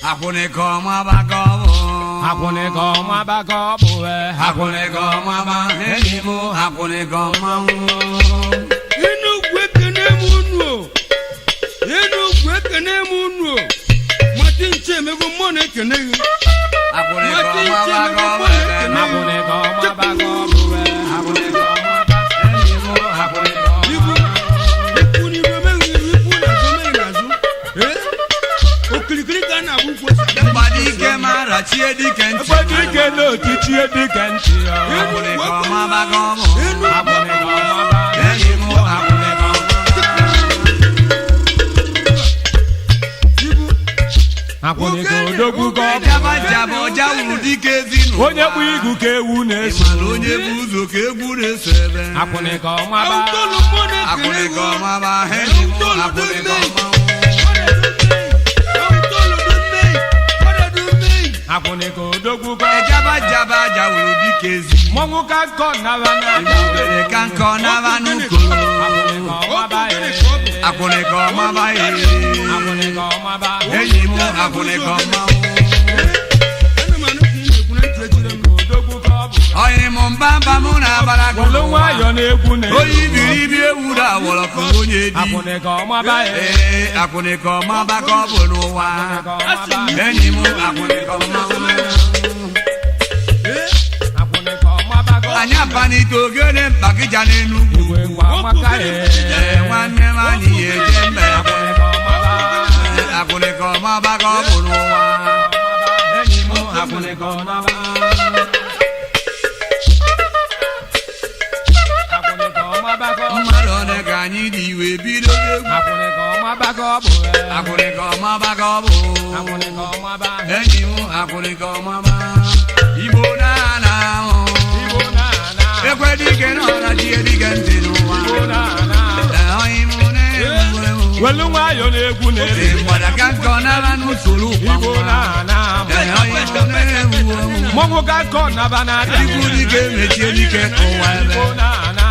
Akuneko mabagobo. Akuneko mabagobo. Akuneko mabagobo. Akuneko mabagobo. Enugwu ekene munu. Martin Chemego mone ekene. Akuneko mabagobo. Akuneko mabagobo. Chiedikenti no chiedikenti Akuneko mabagobo. Akuneko mabagobo. Akuneko dogu go Jabo jawu dikezinu. Onye bu igu ke ewu na-eso. Onye bu uzo ke egwu na-esebe. Akuneko maba. Akuneko maba. Akuneko maba. Akuneko dogu go jaba jawu dikezi. Mongu ka ko na bana. Ibere kan ko na banu ko. Akuneko maba. Akuneko maba. Akuneko maba. Eyimu akuneko maba. Oyi mbamba muna barago. Olonwa yo na egwu na. Oyi biribi ewura wolo ko onye di. Akuneko maba. Akuneko maba ko boluwa. Eyimu akuneko maba. Anya pani togene Nkpakija Enugwu. Nwanne mani ejembe. Akuneko maba ko boluwa. Eyimu akuneko maba. Mmadụ one ka anyị dị iwe bido egwu. Akuneko maba ko bụ. Akuneko maba ka ọ bụ. Akuneko maba. Enyi m akuneko maba. Igbo na-ana ahụ. Igbo na-ana. Ekwe dike n'ọra ji edike ntị n'ụwa. Igbo na-ana. Onye m na-egwu egwu. Welu nwayọ na-egwu na-eri. Mgbada ka nkọ nara n'usoro ụkwa. Igbo na-ana. Onye m na-egwu egwu. Mọnwụ ka nkọ naba na-abịa. Ikwu dike mechie dike ụwa ebe. Igbo na-ana.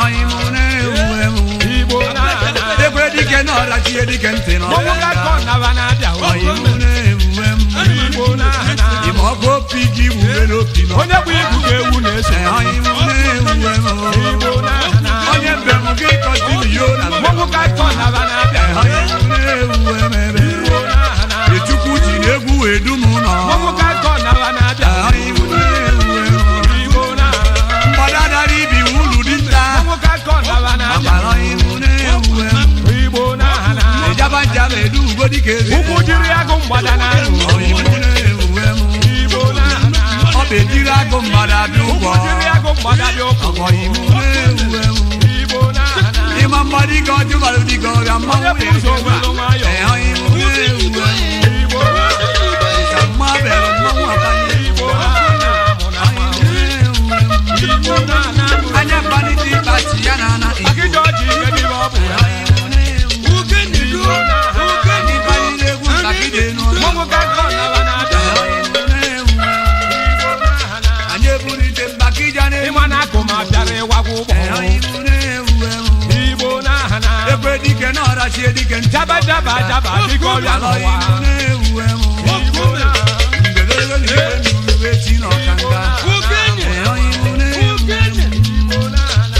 Onye m na-egwu egwu. Igbo na-ana. Ekwe dike n'ọra ji edike ntị n'ụwa. Mọnwụ ka nkọ naba na-abịa. Onye m na-egwu egwu. Igbo na-ana. Ime ọkụ opi gị wube n'opi nọ. Onye bụ ibu ka ewu na-eso. Onye m na-egwu egwu. Igbo na-ana. Onye mbem gị kọtiri yo na Mọnwụ ka nkọ naba na-abịa. onye m na-egwu emebe. Igbo na-ana. Echukwu ji na-egwu edu m nọ. Mọnwụ ka nkọ naba na-abịa. Onye m na-egwu egwu. Igbo na-ana. Mgbada dara ibi ulu dị nta. Mọnwụ ka nkọ naba na-abịa. Agbara onye m na-egwu egwu. Igbo na-ana. Ejaba njaba edu ugo dịka eze. Ụkwụ jiri agụ mgbada na-arụ. Onye m na-egwu egwu. Igbo na-ana. Ọ bụ ejiri agụ mmadụ abịa ụgwọ. Ụkwụ jiri agụ mgbada dị ụkwụ. Onye m na-egwu egwu. Igbo na-ana. Ịma mmadụ ike ọjụ bara dịka ọrịa Onye mmanwụ bụ ụzọ welu nwayọ. onye m na-egwu egwu. Igbo na-ana. Ka mma bere mmanwụ abanye. Igbo na-ana. Igbo na-ana. Anya mbalite ịkpachi ya na ana Nkpakija ọjị ihe dị ọ bụ ya. Igbo na-ana. Mọnwụ ka nkọ naba na-abịa. Igbo na-ana. Anyị eburite Nkpakija Ịma na akụ ma bịara ịwagwa ụgbọ. Igbo na-ana. ekwe dike n'ọra chie dike ntị. Jaba jaba jaba dịka ọrịa n'ụwa. Igbo na-ana. Igbo na-ana.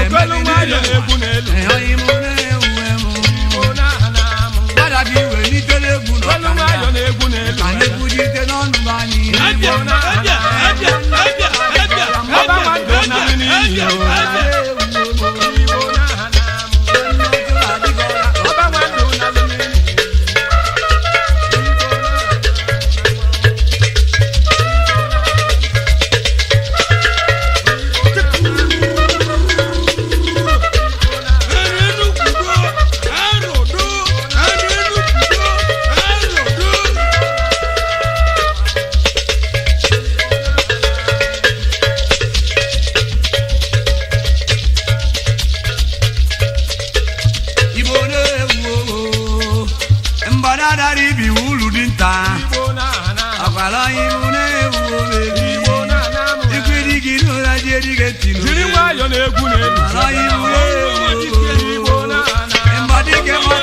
Okwelu nwayọ na-egwu n'elu. Igbo na-ana. Okwelu nwayọ na-egwu n'elu. Igbo na-ana. Ọba nwanne na mmiri iyo. Igbo na-ana. Ọba nwanne na mmiri. Igbo na-ana. Igbo na-ana. Jiri nwayọ na-egwu n'elu. Igbo na-ana.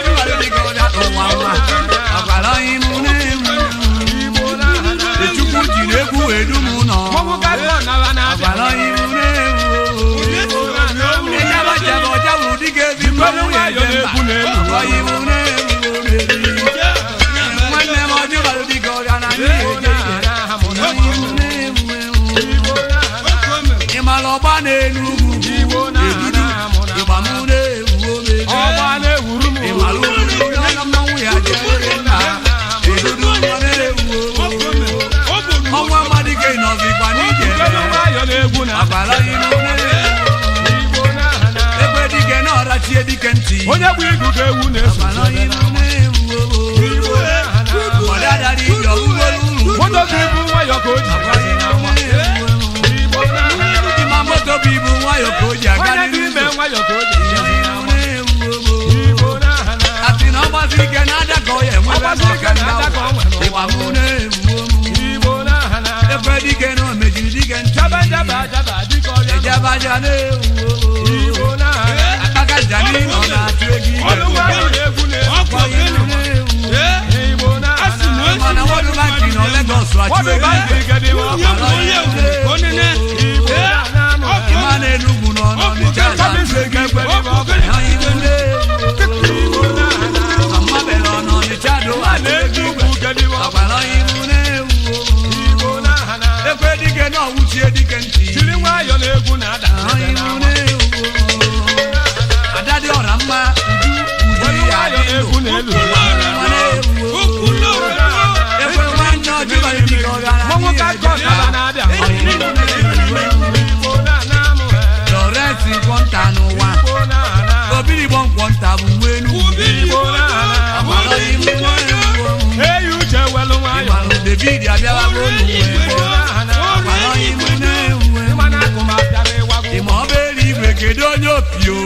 dike ntị onye bụ igu ka ewu na-eso ọgbara ibu na-ewu ọdadara ije ọgwụgwọ uru moto bụ ibu nwayọ ka o ji agazi n'ama ịma moto bụ ibu nwayọ ka o ji aga onye dị ime nwayọ ka o ji agazi n'ama asị na ọgbasi ike na-ada ka ọ ya enwebe n'ọka ịgba mụ na-ewu efe dike na omejiri dike ntị ejabaja na-ewu Nkpakija n'ime ọ na-atụ ego mana wọdụbaki nọ Lagos achụ ego ịma na Enugwu nọ n'Ọnịcha na-atụ ego amabere ọ n'Ọnịcha do atụ ego ọgbara ibu na-ewu ekwe dike na ọwụchie dike ntị jiri nwayọ na egwu na-ada ada dị ọra mma uju ya dị egwu na-elu ekwe nwanne ọjụba dike ọgara nwoke aka ọkara na-abịa Lọrensị Nkwọnta n'ụwa obiri gbọ Nkwọnta bụ nwa Enugwu ọgbara ibu na-ewu eyi uche welu nwayọ ịmalụ David abịawago ọgbara ibu na-ewu ịma ọ bụ eluigwe kedu onye opio